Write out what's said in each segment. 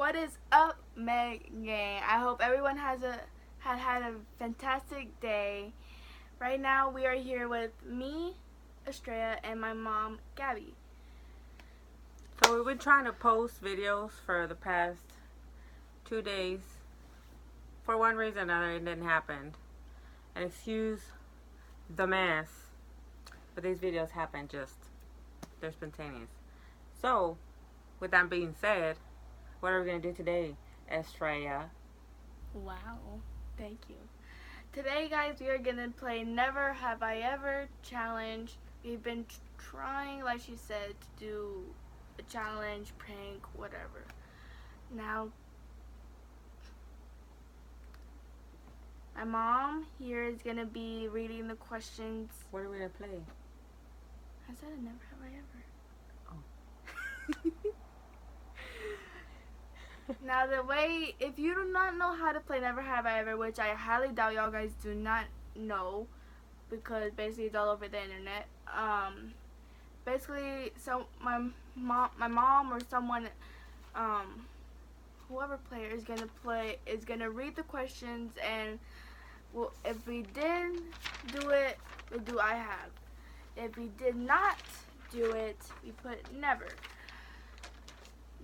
What is up, Meg Gang? I hope everyone had a fantastic day. Right now, we are here with me, Estrella, and my mom, Gabby. So we've been trying to post videos for the past 2 days. For one reason or another, it didn't happen. And excuse the mess, but these videos happen they're spontaneous. So, with that being said, what are we going to do today, Estrella? Wow, thank you. Today, guys, we are going to play Never Have I Ever challenge. We've been trying, like she said, to do a challenge, prank, whatever. Now, my mom here is going to be reading the questions. What are we going to play? I said it, Never Have I Ever. Oh. Now, the way, if you do not know how to play Never Have I Ever, which I highly doubt y'all guys do not know, because basically it's all over the internet. Basically, so my mom or someone, whoever player is gonna read the questions, and well, if we did do it, we do I have. If we did not do it, we put never.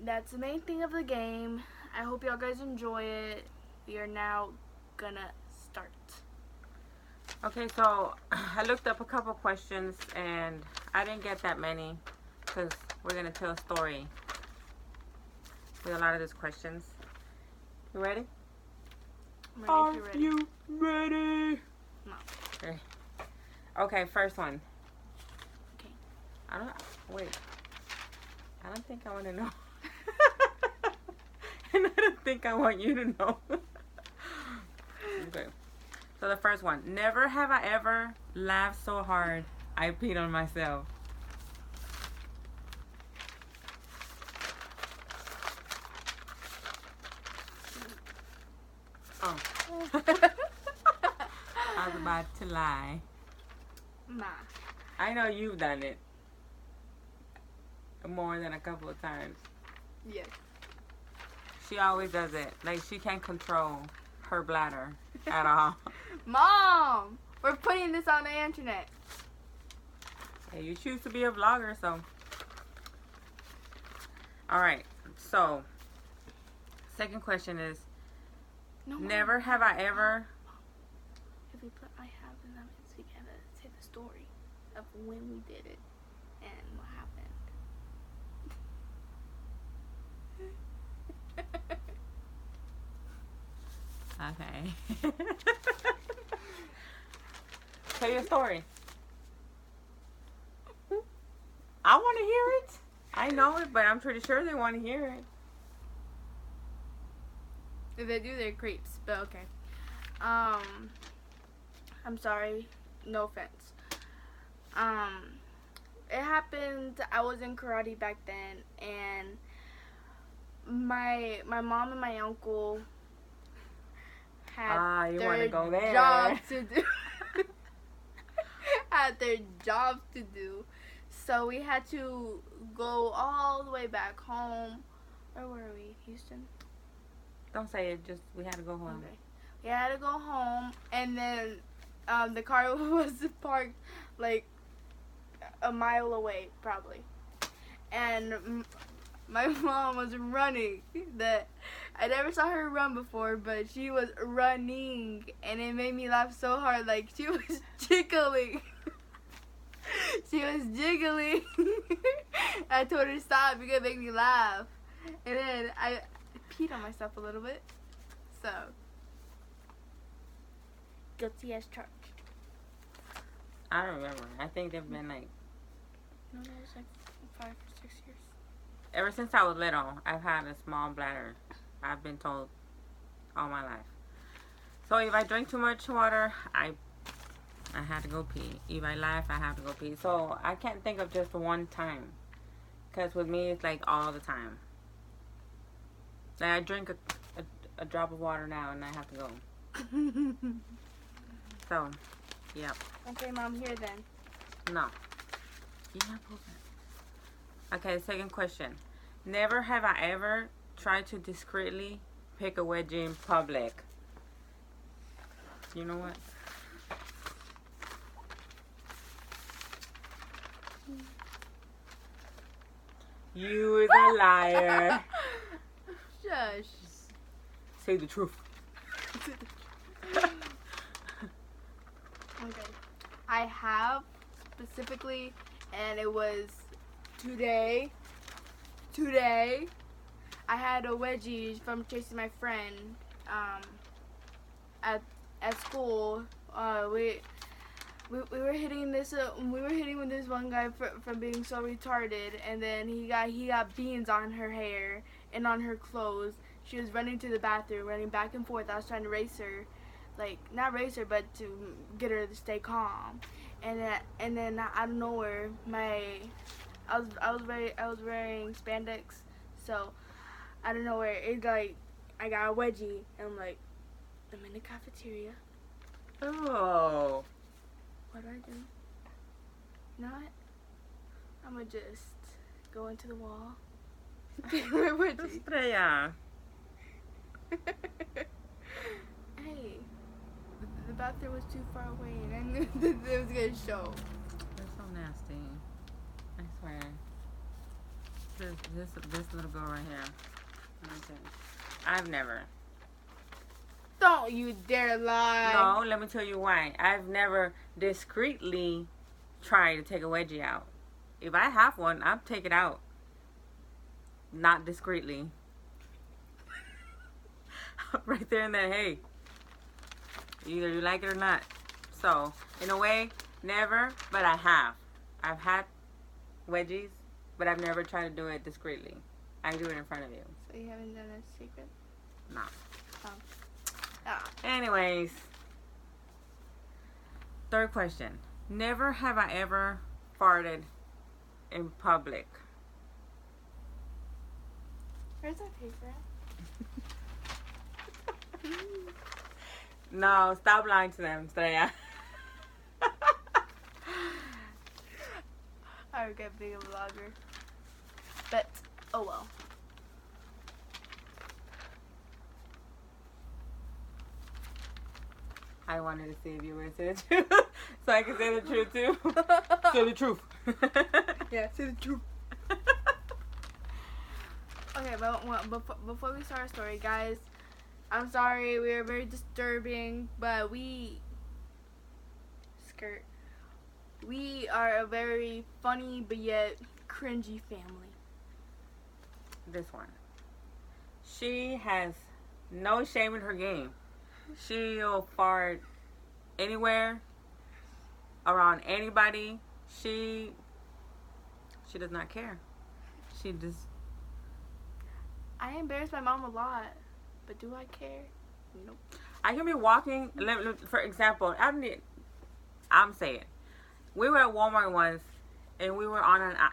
That's the main thing of the game. I hope y'all guys enjoy it. We are now gonna start. Okay, so I looked up a couple questions and I didn't get that many because we're going to tell a story with a lot of these questions. You ready? I'm ready if you're ready. You ready? No. Okay, first one. Okay. I don't think I want to know. And I don't think I want you to know. Okay. So the first one. Never have I ever laughed so hard I peed on myself. Oh. I was about to lie. Nah. I know you've done it more than a couple of times. Yes. She always does it. Like, she can't control her bladder at all. Mom! We're putting this on the internet. Yeah, you choose to be a vlogger, so. Alright, so. Second question is, No, never have I ever. If we put I have, then that means we gotta say the story of when we did it and what happened. Okay. Tell your story. I want to hear it. I know it, but I'm pretty sure they want to hear it. If they do, they're creeps, but okay. I'm sorry. No offense. It happened, I was in karate back then, and my mom and my uncle had you want to go there. jobs to do. Had their jobs to do. So we had to go all the way back home. Where were we? Houston? Don't say it, just we had to go home. Okay. We had to go home, and then the car was parked like a mile away, probably. And my mom was running. I never saw her run before, but she was running, and it made me laugh so hard. Like, she was jiggling. She was jiggling. I told her to stop because it made me laugh. And then I peed on myself a little bit. So, guilty as charged. I don't remember. I think they've been like. No, it was like 5 or 6 years. Ever since I was little, I've had a small bladder. I've been told all my life. So if I drink too much water, I have to go pee. If I laugh, I have to go pee. So I can't think of just one time. Because with me, it's like all the time. Like I drink a drop of water now and I have to go. So, yep. Okay, Mom, here then. No. You have to. Okay, second question. Never have I ever try to discreetly pick a wedgie in public. You know what? You is a liar. Shush. Say the truth. Okay. I have specifically, and it was today. Today, I had a wedgie from chasing my friend at school. We were hitting this with this one guy from being so retarded, and then he got beans on her hair and on her clothes. She was running to the bathroom, running back and forth. I was trying to race her, like not race her, but to get her to stay calm. And then out of nowhere, I was wearing spandex, so out of nowhere it like I got a wedgie, and I'm like, I'm in the cafeteria. Oh. What do I do? Not. I'm gonna just go into the wall. Take my wedgie. Estrella. Hey, the bathroom was too far away, and I knew that it was gonna show. You're so nasty. I swear. This little girl right here. Okay. I've never. Don't you dare lie. No, let me tell you why. I've never discreetly tried to take a wedgie out. If I have one, I'll take it out. Not discreetly. Right there and then, hey. Either you like it or not. So, in a way, never, but I have. I've had wedgies, but I've never tried to do it discreetly. I do it in front of you. So you haven't done a secret? No. Oh. Ah. Anyways. Third question. Never have I ever farted in public. Where's that paper at? No, stop lying to them, Estrella. I would get being a vlogger. But, oh well. I wanted to see if you were going to say the truth. So I can say the truth too. Say the truth. Yeah, say the truth. Okay, but before we start our story, guys, I'm sorry, we are very disturbing, but we are a very funny but yet cringy family. This one. She has no shame in her game. She'll fart anywhere, around anybody. She does not care. She just... I embarrass my mom a lot, but do I care? Nope. I can be walking, for example, I'm saying, we were at Walmart once, and we were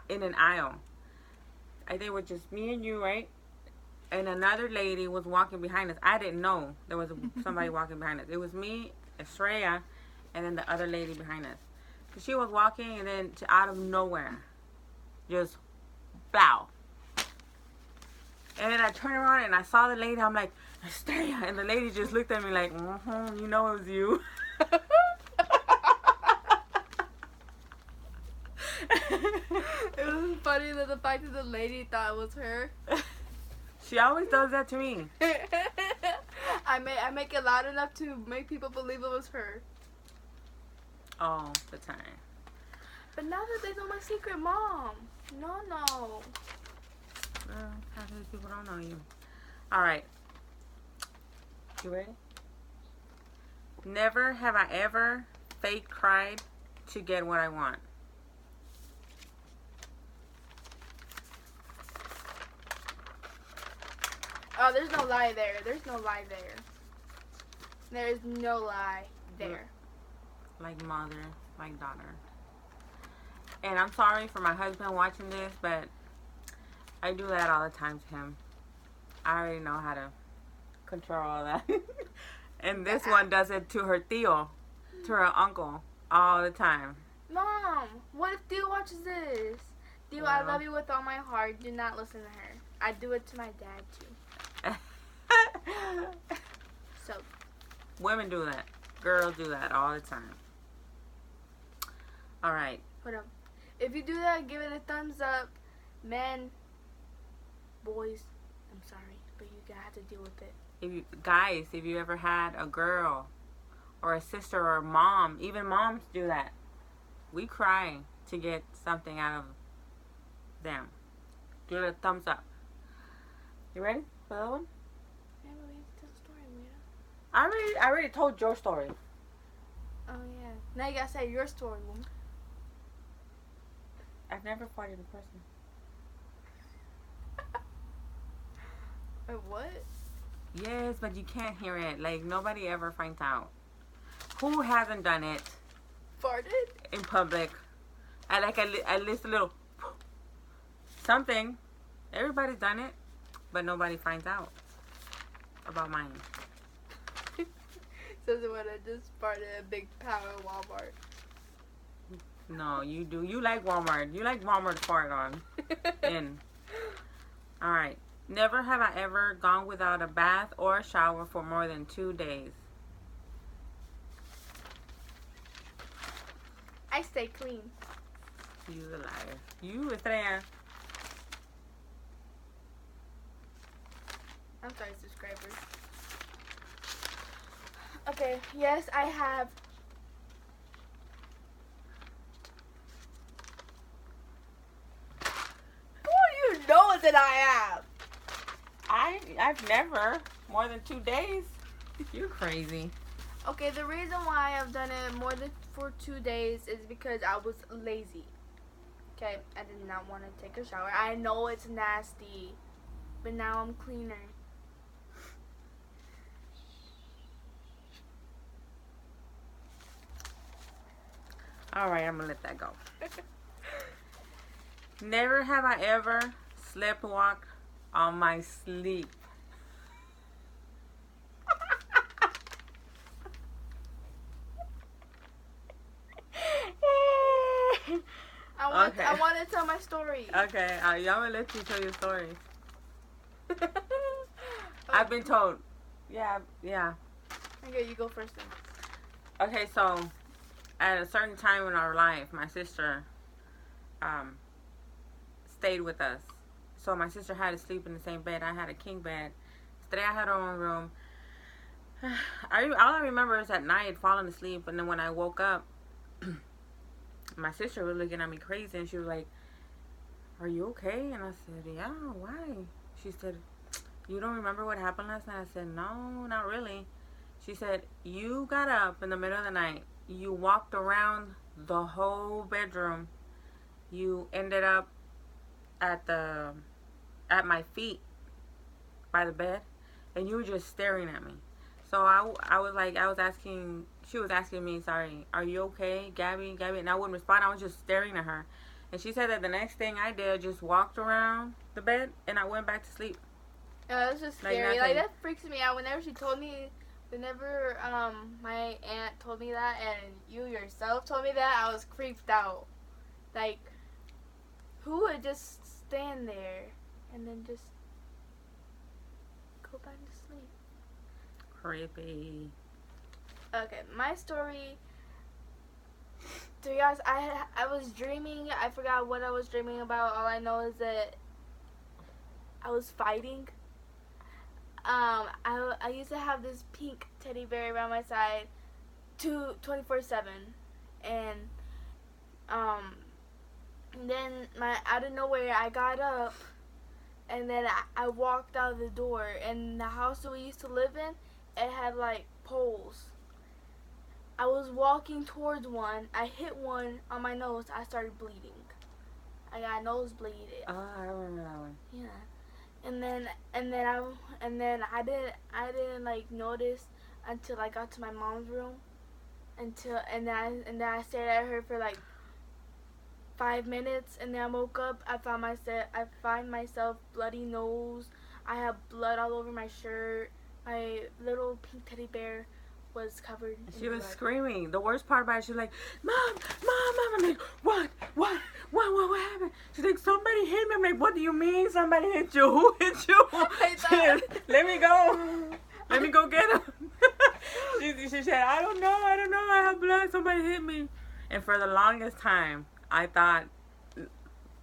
in an aisle. I think it was just me and you, right? And another lady was walking behind us. I didn't know there was somebody walking behind us. It was me, Estrella, and then the other lady behind us. She was walking, and then out of nowhere, just, bow. And then I turned around, and I saw the lady. I'm like, Estrella. And the lady just looked at me like, you know it was you. It was funny that the fact that the lady thought it was her. She always does that to me. I make it loud enough to make people believe it was her. All the time. But now that they know my secret, Mom. No. Well, half of these people don't know you. Alright. You ready? Never have I ever fake cried to get what I want. Oh, there's no lie there. There's no lie there. There's no lie there. Like mother, like daughter. And I'm sorry for my husband watching this, but I do that all the time to him. I already know how to control all that. And this one does it to her tío, to her uncle, all the time. Mom, what if Theo watches this? Theo, I love you with all my heart. Do not listen to her. I do it to my dad too. So women do that. Girls do that all the time. All right. hold on. If you do that, give it a thumbs up. Men, boys, I'm sorry, but you're gonna have to deal with it. If you ever had a girl or a sister or a mom, even moms do that. We cry to get something out of them. Give it a thumbs up. You ready for that one? Yeah, but we have to tell the story, Rita. I already told your story. Oh yeah. Now you gotta say your story, woman. I've never farted in person. Wait, what? Yes, but you can't hear it. Like, nobody ever finds out. Who hasn't done it Farted? in public? At least a little something. Everybody's done it, but nobody finds out about mine. Says it when I just farted a big pound of Walmart. No, you do. You like Walmart. You like Walmart to fart on. In. All right. Never have I ever gone without a bath or a shower for more than 2 days. I stay clean. You a liar. You, Estrella. I'm sorry, subscribers. Okay, yes, I have. Who do you know that I have? I've never more than 2 days. You're crazy. Okay, the reason why I've done it more than for 2 days is because I was lazy. Okay, I did not want to take a shower. I know it's nasty, but now I'm cleaner. All right, I'm gonna let that go. Never have I ever sleptwalked on my sleep. Okay. I want to tell my story. Okay, I'm gonna let you tell your story. I've been told. Yeah. Okay, you go first then. Okay, so at a certain time in our life, my sister stayed with us. So my sister had to sleep in the same bed. I had a king bed. Today I had her own room. All I remember is at night falling asleep, and then when I woke up, my sister was looking at me crazy, and she was like, "Are you okay?" And I said, "Yeah, why?" She said, "You don't remember what happened last night?" I said, "No, not really." She said, "You got up in the middle of the night. You walked around the whole bedroom. You ended up at my feet by the bed, and you were just staring at me." So I was asking, she was asking me, "Sorry, are you okay, Gabby?" And I wouldn't respond. I was just staring at her. And she said that the next thing I did, just walked around the bed, and I went back to sleep. Yeah, that's just scary. Like, that freaks me out. Whenever she told me, whenever my aunt told me that, and you yourself told me that, I was creeped out. Like, who would just stand there and then just go back to sleep? Creepy. Okay, my story. To be honest, I was dreaming. I forgot what I was dreaming about. All I know is that I was fighting. I used to have this pink teddy bear around my side, 24/7, and then out of nowhere I got up, and then I walked out of the door, and the house that we used to live in, it had like poles. I was walking towards one. I hit one on my nose. I started bleeding. I got a nosebleed. Oh, I remember that one. Yeah, and then I didn't like notice until I got to my mom's room. And then I stared at her for like 5 minutes, and then I woke up. I find myself bloody nose. I have blood all over my shirt. My little pink teddy bear was covered in She was blood. screaming. The worst part about it, she was like, "Mom, Mom, Mom." I'm like, what? what happened? She's like, somebody hit me. I'm like, what do you mean somebody hit you? Who hit you? I She said, let me go. Let me go get him. She said, I don't know. I have blood. Somebody hit me. And for the longest time, I thought,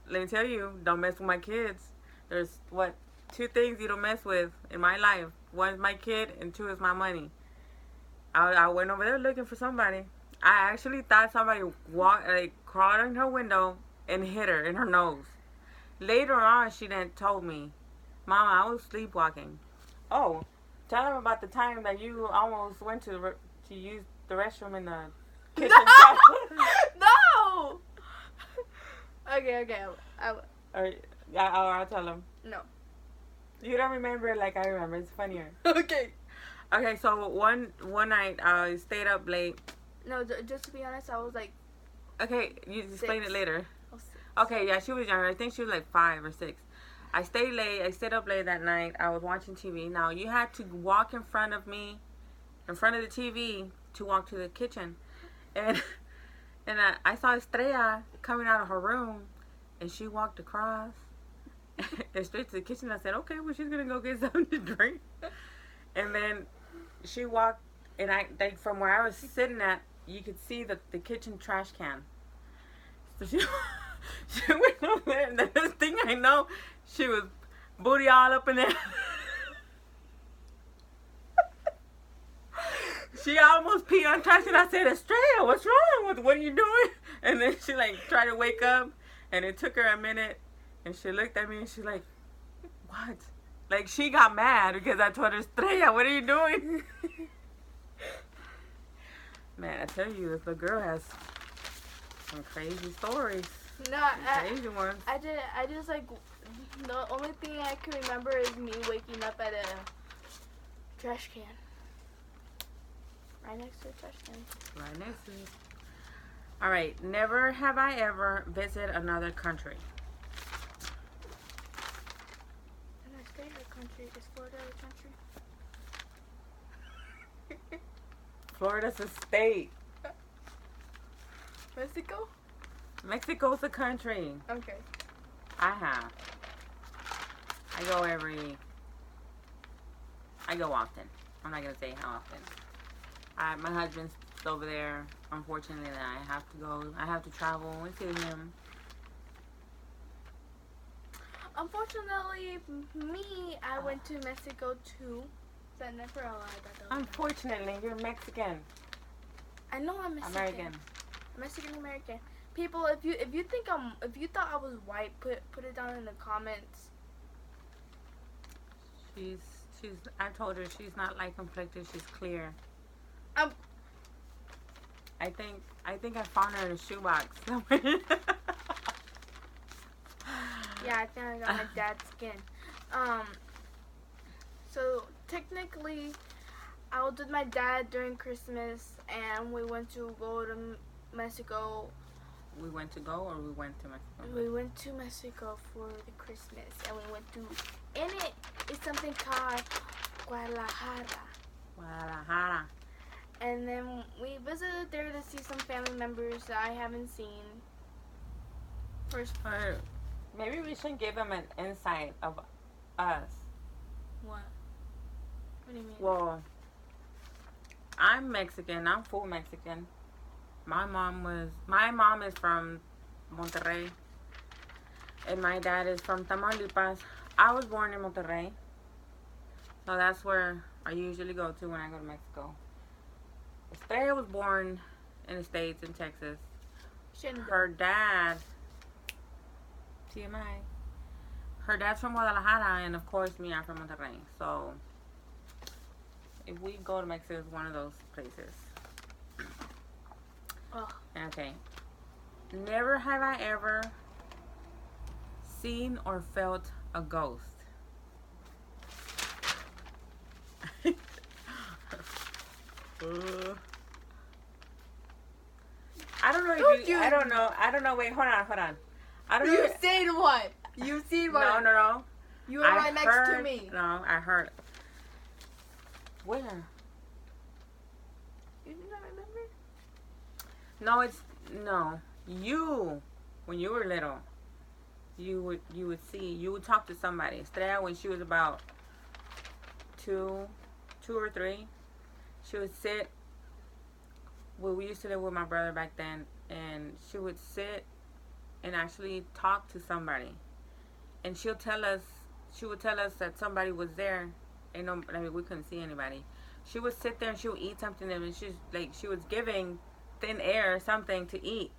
let me tell you, don't mess with my kids. There's, two things you don't mess with in my life. One is my kid, and two is my money. I went over there looking for somebody. I actually thought somebody crawled in her window and hit her in her nose. Later on, she then told me, Mama, I was sleepwalking. Oh, tell them about the time that you almost went to use the restroom in the kitchen. No! Okay. I'll tell them. No. You don't remember it like I remember. It's funnier. Okay. Okay, so one night I stayed up late. No, just to be honest, I was like... Okay, you explain it later. I was 6. Okay, yeah, she was younger. I think she was like 5 or 6. I stayed up late that night. I was watching TV. Now, you had to walk in front of the TV to walk to the kitchen. And I saw Estrella coming out of her room, and she walked across and straight to the kitchen. I said, okay, well, she's going to go get something to drink. And then she walked, and from where I was sitting at, you could see the kitchen trash can. So she went over there, and the next thing I know, she was booty all up in there. She almost peed on trash, and I said, Estrella, what's wrong? What are you doing? And then she tried to wake up, and it took her a minute, and she looked at me, and she's like, what? She got mad because I told her, Estrella, what are you doing? Man, I tell you, this little girl has some crazy stories. No, Crazy ones. I just the only thing I can remember is me waking up at a trash can. Right next to the trash can. Right next to it. All right, never have I ever visited another country. And my favorite country is Florida, a country. Florida's a state. Mexico? Mexico's a country. Okay. I have. I go often. I'm not going to say how often. My husband's over there. Unfortunately, I have to go. I have to travel and see him. Unfortunately, I went to Mexico too. So I never allowed that. Unfortunately, you're Mexican. I know I'm Mexican. American. Mexican American. People, if you thought I was white, put it down in the comments. I told her she's not light complected. She's clear. I think I found her in a shoebox somewhere. Yeah, I think I got my dad's skin. So technically, I was with my dad during Christmas, and we went to go to Mexico. We went to go, or we went to Mexico? We went to Mexico for the Christmas, and we went to, in it is something called Guadalajara. Guadalajara. And then we visited there to see some family members that I haven't seen. Maybe we should give them an insight of us. What? What do you mean? Well, I'm Mexican. I'm full Mexican. My mom is from Monterrey, and my dad is from Tamaulipas. I was born in Monterrey, so that's where I usually go to when I go to Mexico. Estrella was born in the States, in Texas. Her dad, TMI, her dad's from Guadalajara, and of course me, I'm from Monterrey. So if we go to Mexico, it's one of those places. Oh. Okay. Never have I ever seen or felt a ghost. I don't know if you. I don't know. Wait, hold on. I don't know. You seen what? You seen what? No. You were right next to me. No, I heard. Where? You do not remember? No. You when you were little, you would talk to somebody. Estrella, when she was about two or three, she would sit. Well, we used to live with my brother back then, and she would sit and actually talk to somebody, and she would tell us that somebody was there. And no, I mean, we couldn't see anybody. She would sit there and she would eat something, and she was giving thin air something to eat.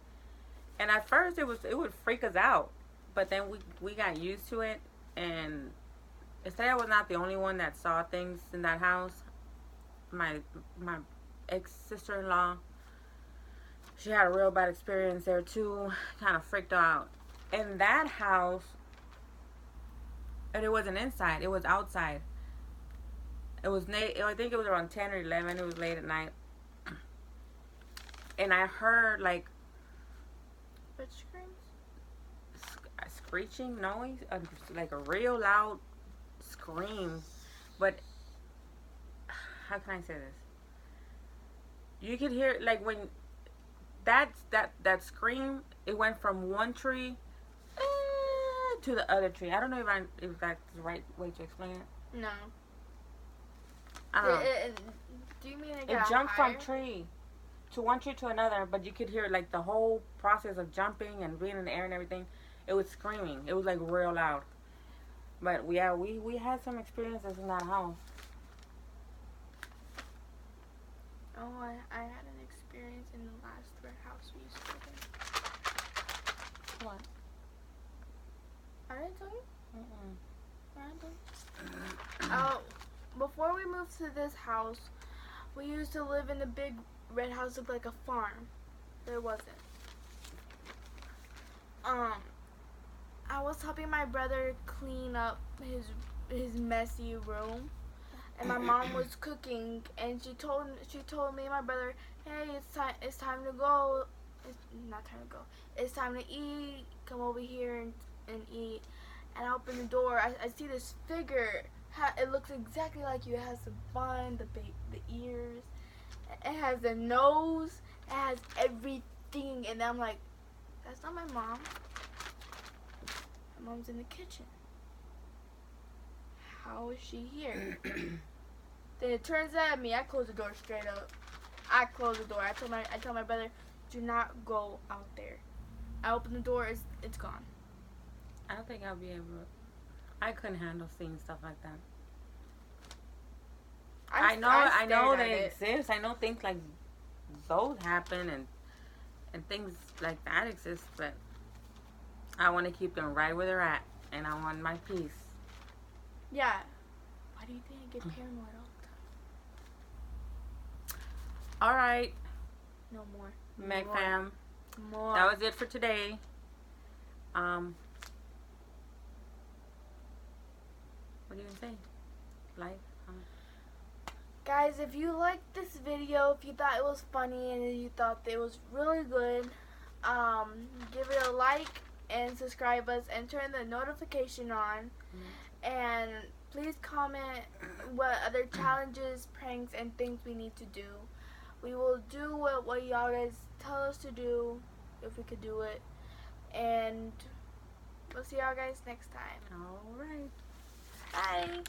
And at first it would freak us out, but then we got used to it. And Estrella was not the only one that saw things in that house. My ex sister-in-law, she had a real bad experience there too. Kind of freaked out. In that house, and it wasn't inside; it was outside. It was I think it was around 10 or 11. It was late at night, and I heard like Bitch screams? a screeching noise, like a real loud scream. But how can I say this? You could hear like when that scream. It went from one tree to the other tree. I don't know if that's the right way to explain it. No. I don't know. Do you mean It jumped from tree to one tree to another, but you could hear like the whole process of jumping and being in the air and everything. It was screaming. It was like real loud. But yeah, we had some experiences in that house. Oh, I had an experience in the last house we used to live in. What? I didn't tell you? Mm-mm. I didn't tell you? Before we moved to this house, we used to live in a big red house, looked like a farm. But it wasn't. I was helping my brother clean up his messy room, and my mom was cooking, and she told me and my brother, hey, it's time to go. It's not time to go. It's time to eat. Come over here and eat. And I open the door. I see this figure. It looks exactly like you. It has the bun, the ears. It has the nose. It has everything. And I'm like, that's not my mom. My mom's in the kitchen. How is she here? Then it turns out at me. I close the door straight up. I close the door. I tell my brother, do not go out there. I open the door. It's gone. I don't think I'll be able. I couldn't handle seeing stuff like that. I know they exist. I know things like those happen and things like that exist, but I want to keep them right where they're at, and I want my peace. Yeah. Why do you think I get paranoid all the time? All right. No more. Meg fam. More. That was it for today. What do you say? Like? Guys, if you liked this video, if you thought it was funny and you thought it was really good, give it a like and subscribe us and turn the notification on. And please comment what other challenges, pranks, and things we need to do. We will do what y'all guys tell us to do, if we could do it. And we'll see y'all guys next time. All right. Bye.